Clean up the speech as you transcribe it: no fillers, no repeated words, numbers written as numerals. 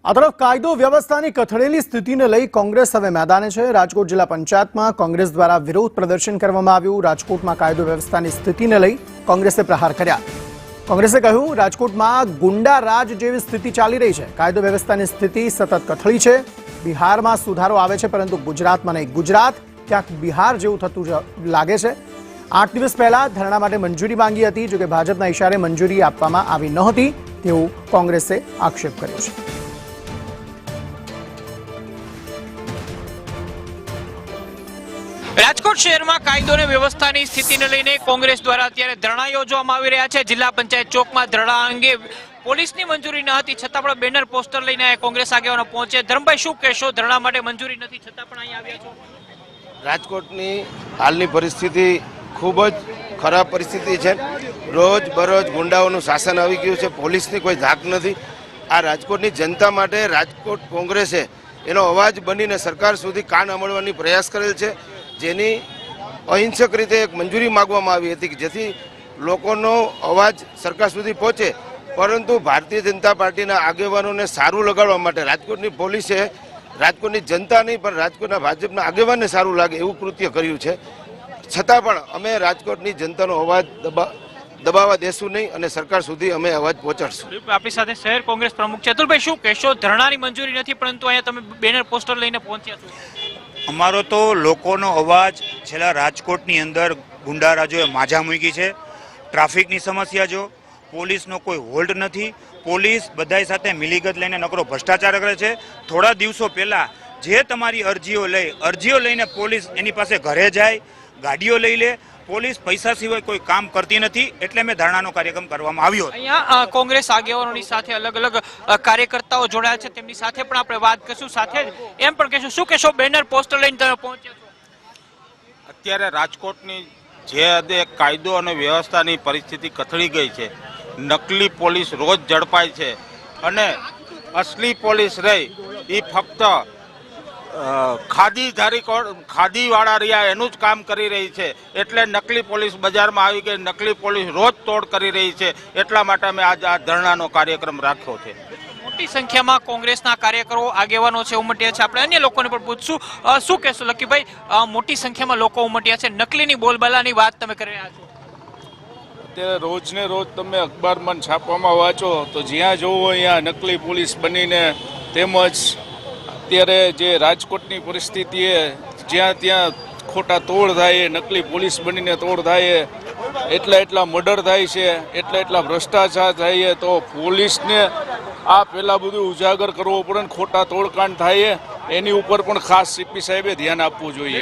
આ તરફ કાયદો વ્યવસ્થાની કથળેલી સ્થિતિને લઈ કોંગ્રેસ હવે મેદાને છે। રાજકોટ જિલ્લા પંચાયતમાં કોંગ્રેસ દ્વારા વિરોધ પ્રદર્શન કરવામાં આવ્યું। રાજકોટમાં કાયદો વ્યવસ્થાની સ્થિતિને લઈ કોંગ્રેસે પ્રહાર કર્યા। કોંગ્રેસે કહ્યું, રાજકોટમાં ગુંડા રાજ જેવી સ્થિતિ ચાલી રહી છે। કાયદો વ્યવસ્થાની સ્થિતિ સતત કથળી છે। બિહારમાં સુધારો આવે છે, પરંતુ ગુજરાતમાં નહીં। ગુજરાત ક્યાંક બિહાર જેવું થતું લાગે છે। 8 દિવસ પહેલા ધરણા માટે મંજૂરી માંગી હતી, જો કે ભાજપના ઇશારે મંજૂરી આપવામાં આવી નહોતી તેવું કોંગ્રેસે આક્ષેપ કર્યો છે। રાજકોટ શહેરમાં કાયદો અને વ્યવસ્થાની સ્થિતિને લઈને કોંગ્રેસ દ્વારા અત્યારે ધરણા યોજવામાં આવી રહ્યા છે। જિલ્લા પંચાયત ચોકમાં ધરણા અંગે પોલીસની મંજૂરી ન હતી, છતાં પણ બેનર પોસ્ટર લઈને કોંગ્રેસ આગેવાનો પહોંચે। ધર્મભાઈ, શું કહેશો? ધરણા માટે મંજૂરી નથી છતાં પણ અહીં આવ્યા છો? રાજકોટની હાલની પરિસ્થિતિ ખૂબ જ ખરાબ પરિસ્થિતિ છે। રોજ બરોજ ગુંડાઓનું શાસન આવી ગયું છે, પોલીસની કોઈ ધાક નથી। આ રાજકોટની જનતા માટે રાજકોટ કોંગ્રેસે એનો અવાજ બનીને સરકાર સુધી કાન અમળવાની પ્રયાસ કરેલ છે, જેની અહિંસક રીતે એક મંજૂરી માગવામાં આવી હતી કે જેથી લોકોનો અવાજ સરકાર સુધી પહોંચે। પરંતુ ભારતીય જનતા પાર્ટીના આગેવાનોને સારું લગાડવા માટે રાજકોટની પોલીસે રાજકોટની જનતા નહીં પણ રાજકોટના ભાજપના આગેવાનને સારું લાગે એવું કૃત્ય કર્યું છે। છતાં પણ અમે રાજકોટની જનતાનો અવાજ દબાવવા દેશું નહીં અને સરકાર સુધી અમે અવાજ પહોંચાડશું। આપણી સાથે શહેર કોંગ્રેસ પ્રમુખ છે અતુલભાઈ, શું કહેશો? ધરણાની મંજૂરી નથી, પરંતુ અહીંયા તમે બેનર પોસ્ટર લઈને પહોંચ્યા છો। અમારો તો લોકોનો અવાજ છેલ્લા રાજકોટની અંદર ગુંડારાજોએ માજા મૂકી છે। ટ્રાફિકની સમસ્યા જો, પોલીસનો કોઈ હોલ્ડ નથી, પોલીસ બધાય સાથે મિલીગત લઈને નકરો ભ્રષ્ટાચાર કરે છે। થોડા દિવસો પહેલાં જે તમારી અરજીઓ લઈને પોલીસ એની પાસે ઘરે જાય, ગાડીઓ લઈ લે, પોલીસ પૈસા સિવાય કોઈ કામ કરતી નથી। એટલે મેં ધરણાનો કાર્યક્રમ કરવામાં આવ્યો। અહીંયા કોંગ્રેસ આગેવાનોની સાથે અલગ અલગ કાર્યકર્તાઓ જોડાયા છે, તેમની સાથે પણ આપણે વાત કરીશું। સાથે જ એમ પણ કહેશું, શું કહેશો? બેનર પોસ્ટર લઈને તમે પહોંચ્યા છો? અત્યારે રાજકોટની જે હદે કાયદો અને વ્યવસ્થાની પરિસ્થિતિ કથળી ગઈ છે। નકલી પોલીસ રોજ ઝડપાય છે અને અસલી પોલીસ રહી એ ફક્ત ખાદીવાળા રહ્યા એનું જ કામ કરી રહી છે। એટલે નકલી પોલીસ બજારમાં આવી ગઈ, નકલી પોલીસ રોજ તોડ કરી રહી છે। એટલા માટે અમે આજ આ ધરણાનો કાર્યક્રમ રાખ્યો છે। મોટી સંખ્યામાં કોંગ્રેસના કાર્યકરો આગેવાનો છે, ઉમટ્યા છે। આપણે અન્ય લોકોને પણ પૂછશું, શું કહેશો લકીભાઈ? મોટી સંખ્યામાં લોકો ઉમટ્યા છે, નકલીની બોલબાલાની વાત તમે કરી રહ્યા છો। અત્યારે રોજને રોજ તમે અખબારમાં છાપવામાં વાંચો તો જ્યાં જોવો અહીંયા નકલી પોલીસ બનીને, તેમજ અત્યારે જે રાજકોટની પરિસ્થિતિ એ જ્યાં ત્યાં ખોટા તોડ થાય, નકલી પોલીસ બનીને તોડ થાય, એટલા મર્ડર થાય છે, એટલા ભ્રષ્ટાચાર થાય। તો પોલીસને આ પહેલાં બધું ઉજાગર કરવો પડે ને ખોટા તોડકાંડ થાય એની ઉપર પણ ખાસ સીપી સાહેબે ધ્યાન આપવું જોઈએ।